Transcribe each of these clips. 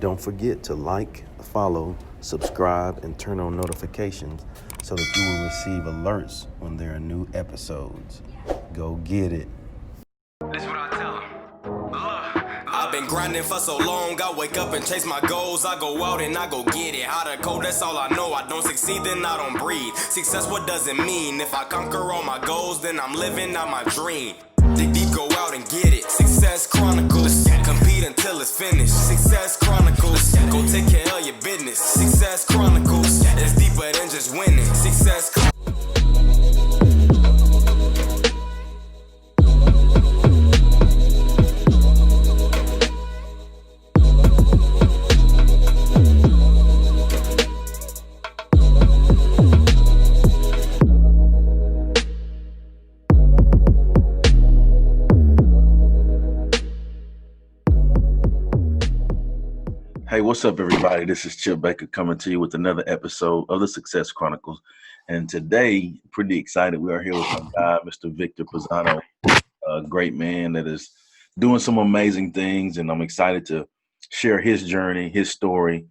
Don't forget to like, follow, subscribe, and turn on notifications so that you will receive alerts when there are new episodes. Go get it. That's what I tell 'em. I've been grinding for so long, I wake up and chase my goals. I go out and I go get it. How to code, that's all I know. I don't succeed, then I don't breathe. Success, what does it mean? If I conquer all my goals, then I'm living out my dream. Dig deep, go out and get it. Success Chronicles, compete until it's finished. Success Chronicles, go take care of your business. Success Chronicles, it's deeper than just winning. Success Chronicles. Hey, what's up, everybody? This is Chip Baker coming to you with another episode of the Success Chronicles. And today, pretty excited. We are here with my guy, Mr. Victor Pisano, a great man that is doing some amazing things. And I'm excited to share his journey, his story,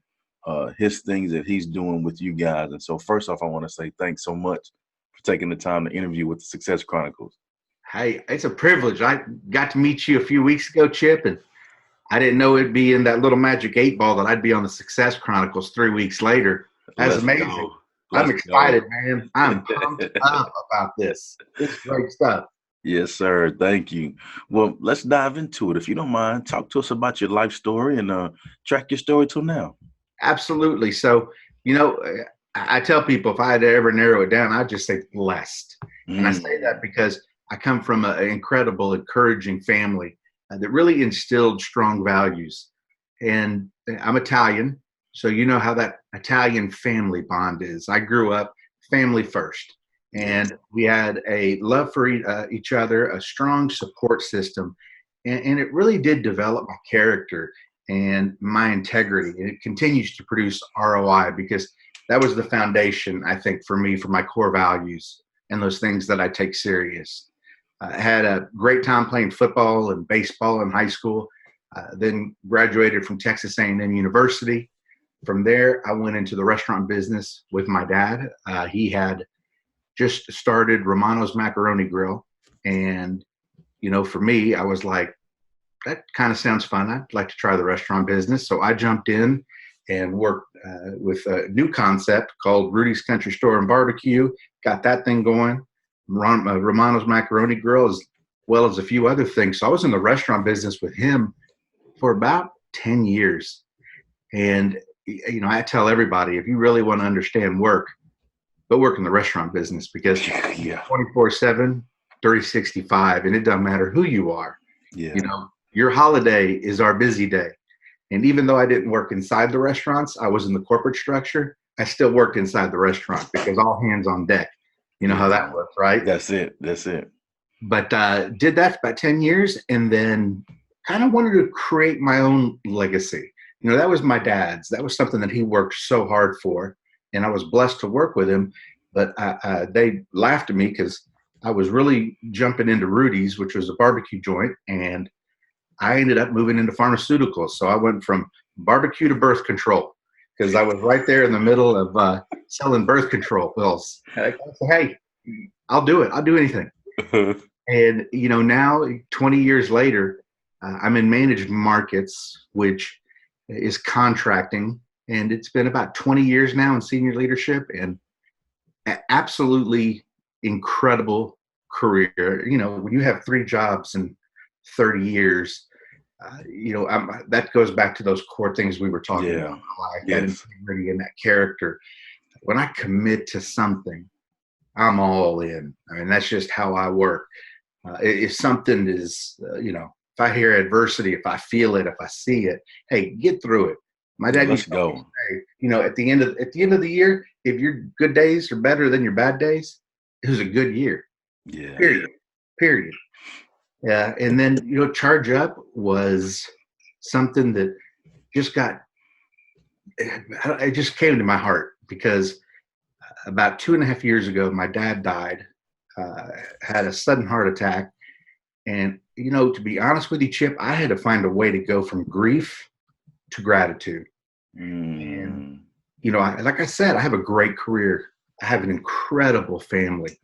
his things that he's doing with you guys. And so first off, I want to say thanks so much for taking the time to interview with the Success Chronicles. Hey, it's a privilege. I got to meet you a few weeks ago, Chip, and I didn't know it'd be in that little magic 8 ball that I'd be on the Success Chronicles 3 weeks later. That's amazing. I'm excited, man. I'm pumped up about this. It's great stuff. Yes, sir. Thank you. Well, let's dive into it. If you don't mind, talk to us about your life story and track your story till now. Absolutely. So, I tell people if I had to ever narrow it down, I'd just say blessed. And I say that because I come from an incredible, encouraging family that really instilled strong values. And I'm Italian, so you know how that Italian family bond is. I grew up family first, and we had a love for each other, a strong support system, and it really did develop my character and my integrity. And it continues to produce ROI because that was the foundation, I think, for me, for my core values and those things that I take serious. I had a great time playing football and baseball in high school, then graduated from Texas A&M University. From there, I went into the restaurant business with my dad. He had just started Romano's Macaroni Grill. And, for me, I was like, that kind of sounds fun. I'd like to try the restaurant business. So I jumped in and worked with a new concept called Rudy's Country Store and Barbecue, got that thing going. Romano's Macaroni Grill, as well as a few other things. So I was in the restaurant business with him for about 10 years. And, I tell everybody, if you really want to understand work, go work in the restaurant business because 24/7, 365, and it doesn't matter who you are. Yeah. Your holiday is our busy day. And even though I didn't work inside the restaurants, I was in the corporate structure, I still worked inside the restaurant because all hands on deck. You know how that works, right? That's it. But did that for about 10 years and then kind of wanted to create my own legacy. That was my dad's. That was something that he worked so hard for, and I was blessed to work with him. But they laughed at me because I was really jumping into Rudy's, which was a barbecue joint, and I ended up moving into pharmaceuticals. So I went from barbecue to birth control, because I was right there in the middle of selling birth control pills. I said, hey, I'll do it. I'll do anything. And, now 20 years later, I'm in managed markets, which is contracting. And it's been about 20 years now in senior leadership and absolutely incredible career. When you have 3 jobs in 30 years, that goes back to those core things we were talking about, like that integrity and that character. When I commit to something, I'm all in. I mean, that's just how I work. If something is, if I hear adversity, if I feel it, if I see it, hey, get through it. My dad used to say, at the end of the year, if your good days are better than your bad days, it was a good year. Yeah. Period. Yeah, and then Charge Up was something that it just came to my heart because about 2.5 years ago, my dad died, had a sudden heart attack, and to be honest with you, Chip, I had to find a way to go from grief to gratitude. And, you know, like I said, I have a great career. I have an incredible family,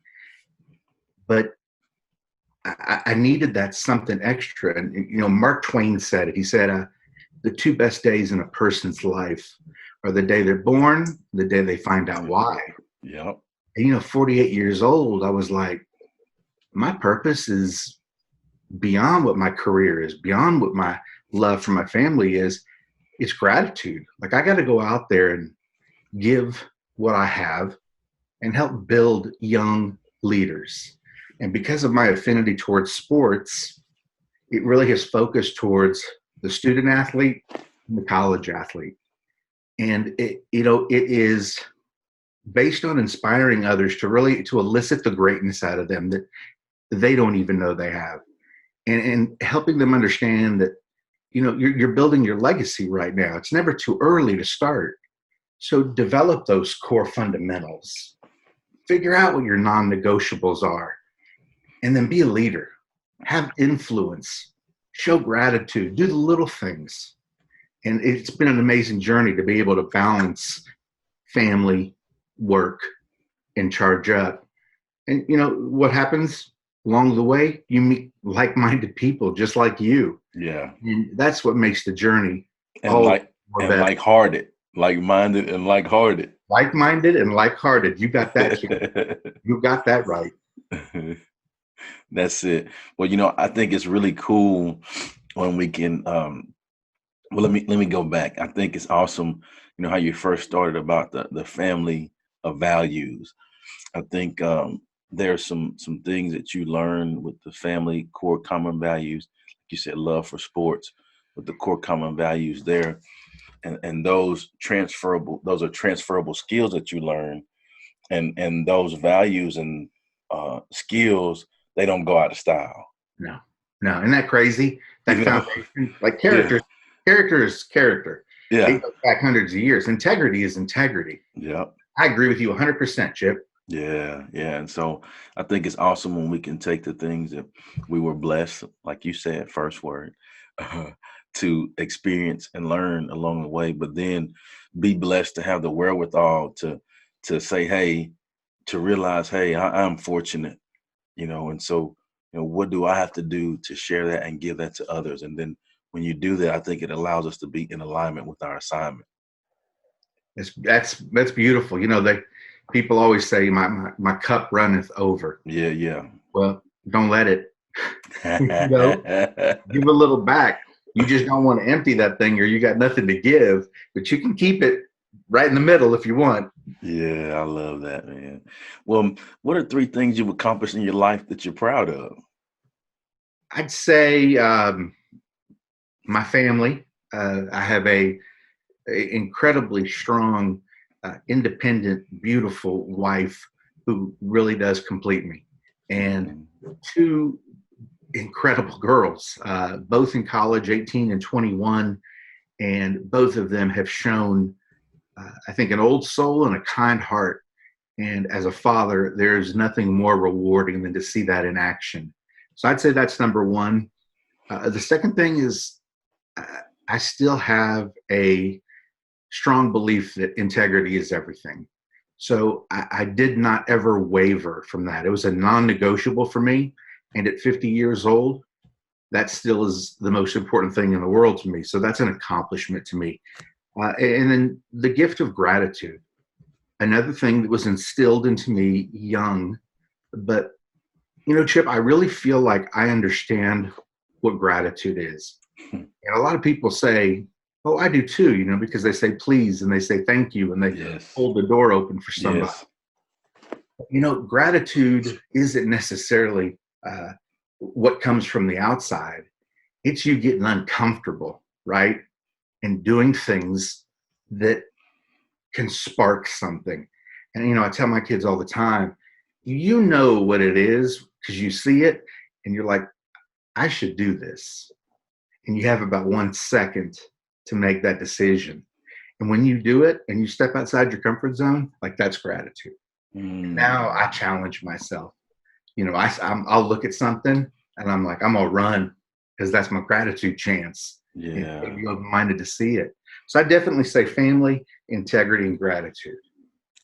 but I needed that something extra. And, you know, Mark Twain said it. He said, the two best days in a person's life are the day they're born, the day they find out why. Yep. And, you know, 48 years old, I was like, my purpose is beyond what my career is, beyond what my love for my family is. It's gratitude. Like, I got to go out there and give what I have and help build young leaders. And because of my affinity towards sports, it really has focused towards the student athlete and the college athlete. And it, you know, it is based on inspiring others to really to elicit the greatness out of them that they don't even know they have. And helping them understand that, you know, you're building your legacy right now. It's never too early to start. So develop those core fundamentals. Figure out what your non-negotiables are. And then be a leader. Have influence. Show gratitude. Do the little things. And it's been an amazing journey to be able to balance family, work, and charge up. And, you know, what happens along the way? You meet like-minded people just like you. Yeah. And that's what makes the journey And like-hearted. Like-minded and like-hearted. Like-minded and like-hearted. You got that. You got that right. That's it. Well, you know, I think it's really cool when we can. Well, let me go back. I think it's awesome. You know how you first started about the family of values. I think there's some things that you learn with the family core common values. Like you said, love for sports, with the core common values there. And those are transferable skills that you learn, and those values and skills, they don't go out of style. No, isn't that crazy? That foundation, like character is character. Yeah, it goes back hundreds of years. Integrity is integrity. Yeah, I agree with you 100%, Chip. Yeah, and so I think it's awesome when we can take the things that we were blessed, like you said, first word, to experience and learn along the way, but then be blessed to have the wherewithal to say, hey, to realize, hey, I'm fortunate, you know, and so, you know, what do I have to do to share that and give that to others? And then when you do that, I think it allows us to be in alignment with our assignment. That's beautiful. You know, people always say my cup runneth over. Yeah. Well, don't let it. You know, give a little back. You just don't want to empty that thing, or you got nothing to give, but you can keep it right in the middle if you want. Yeah, I love that, man. Well, what are 3 things you've accomplished in your life that you're proud of? I'd say my family. I have a incredibly strong, independent, beautiful wife who really does complete me, and 2 incredible girls, both in college, 18 and 21, and both of them have shown, I think, an old soul and a kind heart. And as a father, there's nothing more rewarding than to see that in action. So I'd say that's number 1. The second thing is I still have a strong belief that integrity is everything. So I did not ever waver from that. It was a non-negotiable for me. And at 50 years old, that still is the most important thing in the world to me. So that's an accomplishment to me. And then the gift of gratitude, another thing that was instilled into me young. But, you know, Chip, I really feel like I understand what gratitude is. And a lot of people say, oh, I do too, you know, because they say please and they say thank you and they hold the door open for somebody. Yes. You know, gratitude isn't necessarily what comes from the outside. It's you getting uncomfortable, right? And doing things that can spark something. And, you know, I tell my kids all the time, you know what it is because you see it and you're like, I should do this. And you have about 1 second to make that decision. And when you do it and you step outside your comfort zone, like that's gratitude. Now I challenge myself. You know, I'll look at something and I'm like, I'm gonna run because that's my gratitude chance. Yeah. and be open-minded to see it. So I definitely say family, integrity, and gratitude.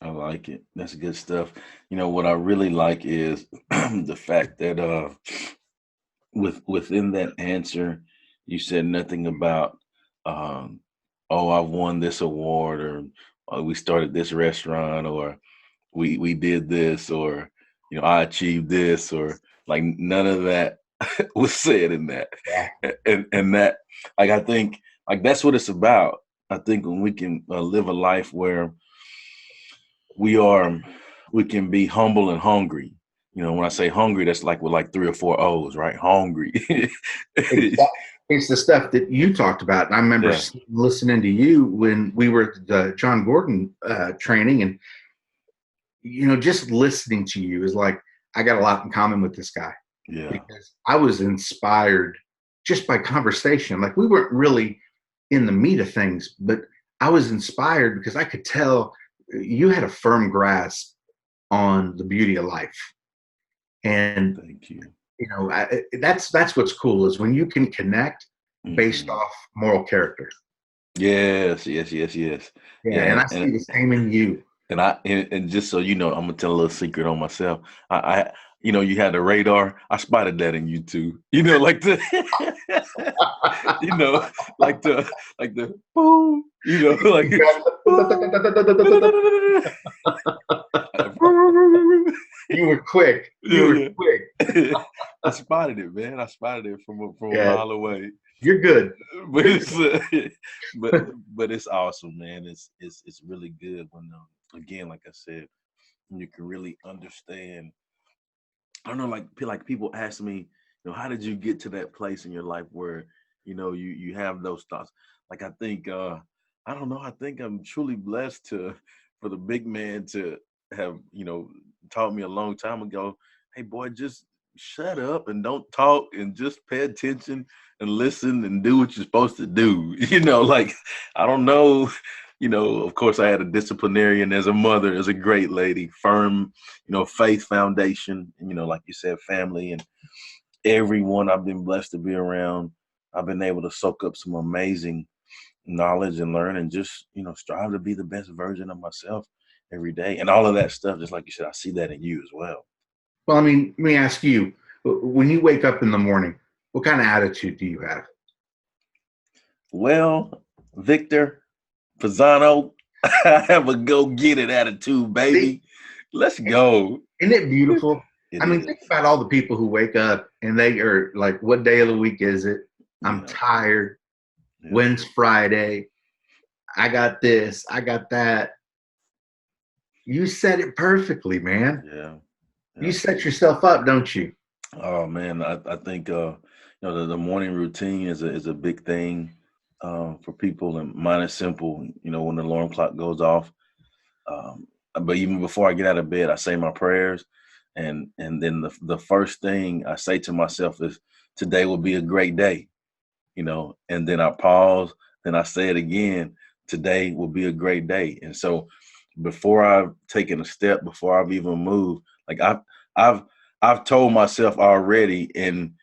I like it. That's good stuff. What I really like is the fact that within that answer, you said nothing about, um, oh, I've won this award, or we started this restaurant, or we did this, or I achieved this, or like none of that was said in that. Yeah. And that, like, I think, like, that's what it's about. I think when we can live a life where we can be humble and hungry. When I say hungry, that's like with like 3 or 4 O's, right? Hungry. It's the stuff that you talked about. And I remember listening to you when we were at the Jon Gordon training, and, just listening to you is like, I got a lot in common with this guy. Yeah. Because I was inspired just by conversation. Like, we weren't really in the meat of things, but I was inspired because I could tell you had a firm grasp on the beauty of life. And thank you. That's what's cool, is when you can connect based off moral character. Yes. Yeah, and I see the same in you. And just so you know, I'm gonna tell a little secret on myself. I you had the radar. I spotted that in you too. Like the, like the boom. Like. You were quick. Quick. I spotted it, man. I spotted it from a mile away. You're good. But it's but it's awesome, man. It's really good when again, like I said, you can really understand. I don't know, like people ask me, how did you get to that place in your life where you have those thoughts? Like, I think I don't know. I think I'm truly blessed for the big man to have taught me a long time ago. Hey, boy, just shut up and don't talk and just pay attention and listen and do what you're supposed to do. Like, I don't know. Of course, I had a disciplinarian as a mother, as a great lady, firm, faith foundation, like you said, family, and everyone I've been blessed to be around. I've been able to soak up some amazing knowledge and learn, and just, strive to be the best version of myself every day. And all of that stuff, just like you said, I see that in you as well. Well, I mean, let me ask you, when you wake up in the morning, what kind of attitude do you have? Well, Victor Pisano, I have a go get it attitude, baby. Let's go. Isn't it beautiful? I mean, think about all the people who wake up and they are like, what day of the week is it? I'm tired. Yeah. When's Friday? I got this. I got that. You said it perfectly, man. Yeah. You set yourself up, don't you? Oh, man. I think, the morning routine is a big thing for people, and mine is simple. When the alarm clock goes off, but even before I get out of bed, I say my prayers, and then the first thing I say to myself is, today will be a great day, and then I pause, then I say it again, today will be a great day. And so before I've taken a step, before I've even moved, like I've told myself already, and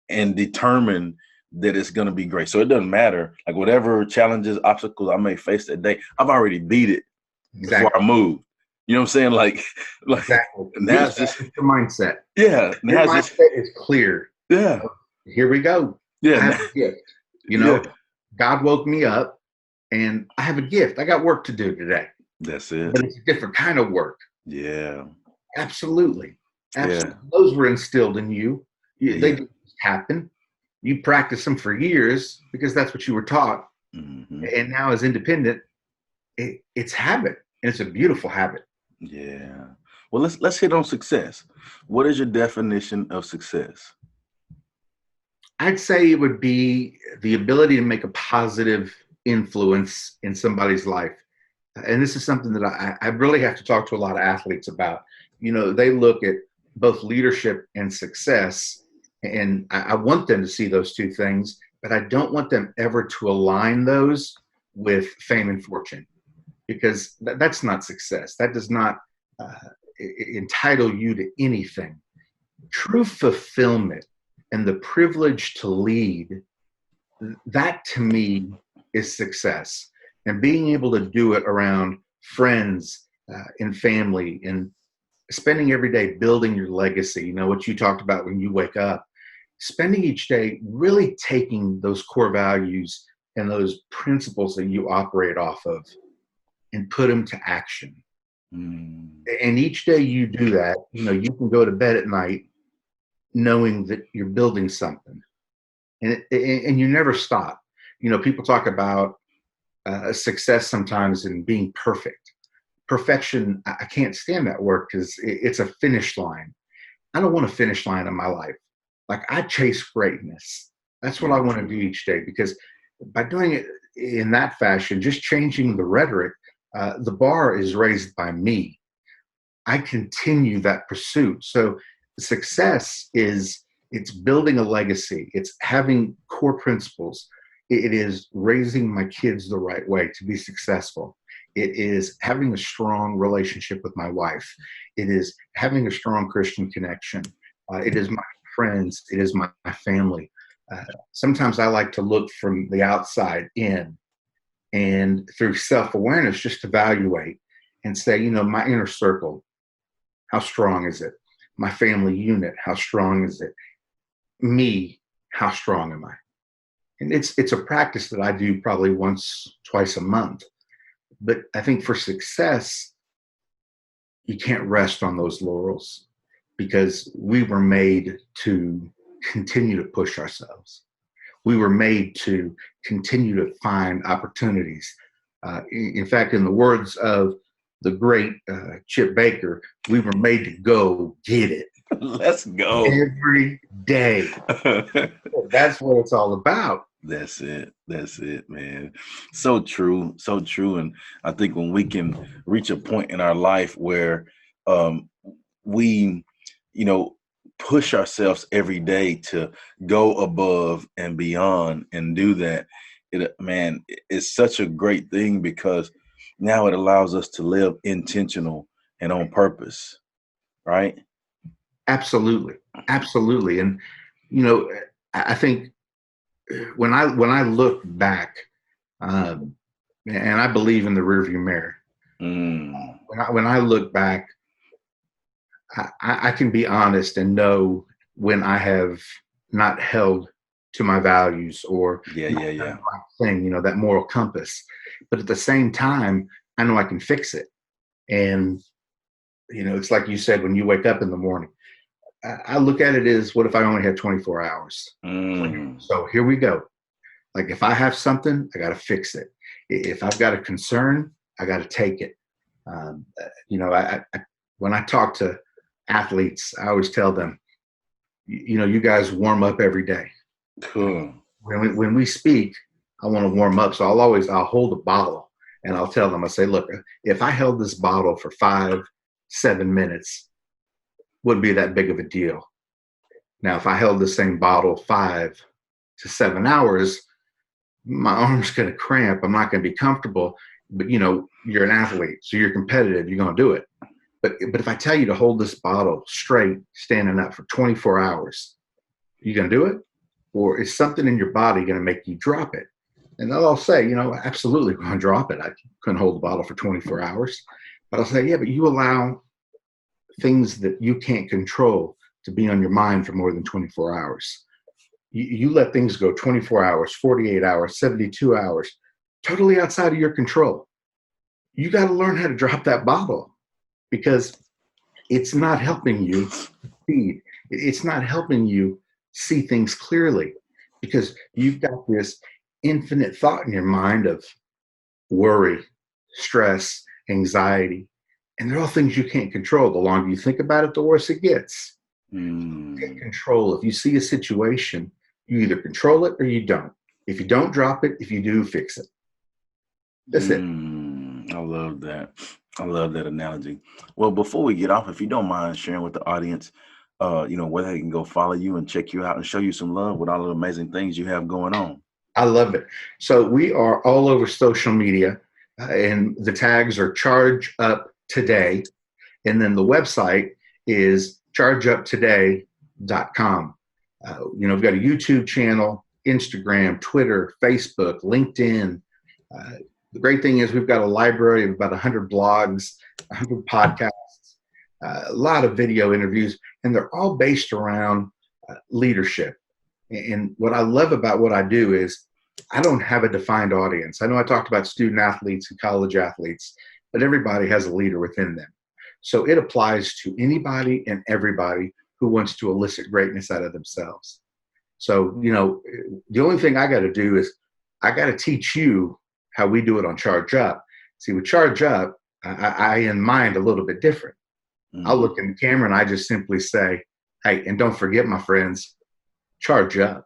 and determined that it's going to be great. So it doesn't matter, like, whatever challenges, obstacles I may face that day, I've already beat it before I move. You know what I'm saying? Like exactly. Now it's just your mindset. Yeah. Your mindset is clear. Yeah. Here we go. Yeah. I have a gift. God woke me up, and I have a gift. I got work to do today. That's it. But it's a different kind of work. Yeah. Absolutely. Yeah. Those were instilled in you. They didn't happen. You practiced them for years because that's what you were taught. Mm-hmm. And now, as independent, it's habit, and it's a beautiful habit. Yeah. Well, let's hit on success. What is your definition of success? I'd say it would be the ability to make a positive influence in somebody's life. And this is something that I really have to talk to a lot of athletes about. They look at both leadership and success, and I want them to see those two things, but I don't want them ever to align those with fame and fortune, because that's not success. That does not entitle you to anything. True fulfillment and the privilege to lead that to me is success. And being able to do it around friends and family, and spending every day building your legacy, you know, what you talked about when you wake up, spending each day really taking those core values and those principles that you operate off of and put them to action. And each day you do that, you know, you can go to bed at night knowing that you're building something, and you never stop. You know, people talk about success sometimes in being perfect. Perfection, I can't stand that word because it's a finish line. I don't want a finish line in my life. Like, I chase greatness. That's what I want to do each day, because by doing it in that fashion, just changing the rhetoric, the bar is raised by me. I continue that pursuit. So success it's building a legacy. It's having core principles. It is raising my kids the right way to be successful. It is having a strong relationship with my wife. It is having a strong Christian connection. It is my friends. It is my family. Sometimes I like to look from the outside in, and through self-awareness, just evaluate and say, you know, my inner circle, how strong is it? My family unit, how strong is it? Me, how strong am I? And it's a practice that I do probably once, twice a month. But I think for success, you can't rest on those laurels, because we were made to continue to push ourselves. We were made to continue to find opportunities. In fact, in the words of the great Chip Baker, we were made to go get it. Let's go. Every day. That's what it's all about. That's it. That's it, man. So true. So true. And I think when we can reach a point in our life where we, you know, push ourselves every day to go above and beyond and do that, it's such a great thing, because now it allows us to live intentional and on purpose, right? Absolutely. Absolutely. And, you know, I think when I look back, and I believe in the rearview mirror, when I look back, I can be honest and know when I have not held to my values or yeah. thing, you know, that moral compass. But at the same time, I know I can fix it. And, you know, it's like you said, when you wake up in the morning, I look at it as, what if I only had 24 hours? So here we go. Like, if I have something, I got to fix it. If I've got a concern, I got to take it. You know, I when I talk to athletes, I always tell them, you know, you guys warm up every day. Cool. When we speak, I want to warm up. So I'll hold a bottle, and I'll tell them, I say, look, if I held this bottle for 5-7 minutes, wouldn't be that big of a deal. Now, if I held the same bottle 5 to 7 hours, my arm's going to cramp. I'm not going to be comfortable. But, you know, you're an athlete, so you're competitive. You're going to do it. But if I tell you to hold this bottle straight, standing up for 24 hours, you going to do it? Or is something in your body going to make you drop it? And I'll say, you know, absolutely, I'm going to drop it. I couldn't hold the bottle for 24 hours. But I'll say, yeah, but you allow things that you can't control to be on your mind for more than 24 hours. You let things go 24 hours, 48 hours, 72 hours, totally outside of your control. You got to learn how to drop that bottle, because it's not helping you feed. It's not helping you see things clearly, because you've got this infinite thought in your mind of worry, stress, anxiety, and they're all things you can't control. The longer you think about it, the worse it gets. Take control. If you see a situation, you either control it or you don't. If you don't, drop it. If you do, fix it. That's it. I love that. I love that analogy. Well, before we get off, if you don't mind sharing with the audience, you know, where they can go follow you and check you out and show you some love with all the amazing things you have going on. I love it. So we are all over social media, and the tags are Charge Up Today. And then the website is chargeuptoday.com. You know, we've got a YouTube channel. Instagram, Twitter, Facebook, LinkedIn. The great thing is we've got a library of about 100 blogs, 100 podcasts, a lot of video interviews, and they're all based around leadership. And what I love about what I do is I don't have a defined audience. I know I talked about student athletes and college athletes, but everybody has a leader within them. So it applies to anybody and everybody who wants to elicit greatness out of themselves. So, the only thing I got to do is I got to teach you how we do it on Charge Up. See, with Charge Up, I in mind a little bit different. Mm-hmm. I'll look in the camera and I just simply say, hey, and don't forget, my friends, charge up.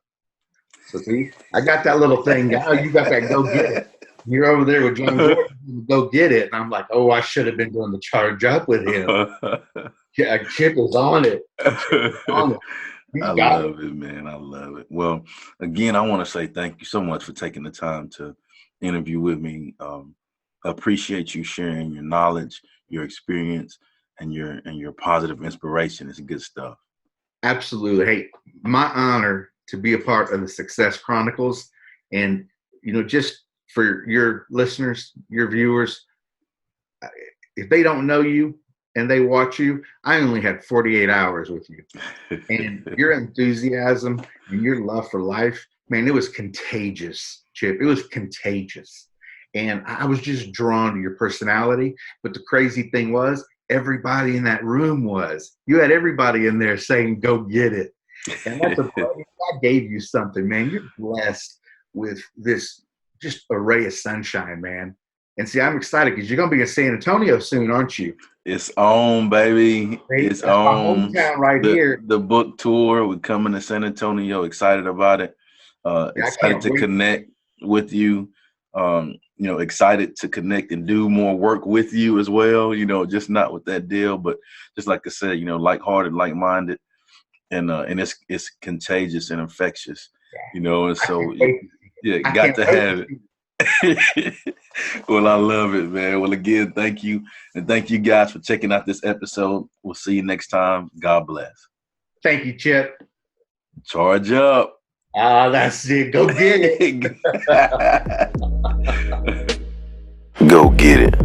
So see, I got that little thing. Now you got that go get it. You're over there with Jon Gordon, go get it. And I'm like, oh, I should have been doing the charge up with him. Yeah, Chip is on it. I love it, man. I love it. Well, again, I want to say thank you so much for taking the time to interview with me. Appreciate you sharing your knowledge, your experience, and your positive inspiration. It's good stuff. Absolutely. Hey, my honor to be a part of the Success Chronicles. And, just for your listeners, your viewers, if they don't know you and they watch you, I only had 48 hours with you. And your enthusiasm and your love for life, man, it was contagious, Chip. It was contagious. And I was just drawn to your personality. But the crazy thing was, everybody in that room you had everybody in there saying, go get it. And that's God gave you something, man. You're blessed with this just a ray of sunshine, man. And see, I'm excited because you're going to be in San Antonio soon, aren't you? It's on, baby. It's on. Right here. The book tour. We're coming to San Antonio. Excited about it. Excited to connect with you. Excited to connect and do more work with you as well, just not with that deal, but just like I said, like-hearted, like-minded, and it's contagious and infectious, and so got to have it. Well, I love it, man. Well, again, thank you. And thank you guys for checking out this episode. We'll see you next time. God bless. Thank you, Chip. Charge up. That's it. Go get it. Go get it.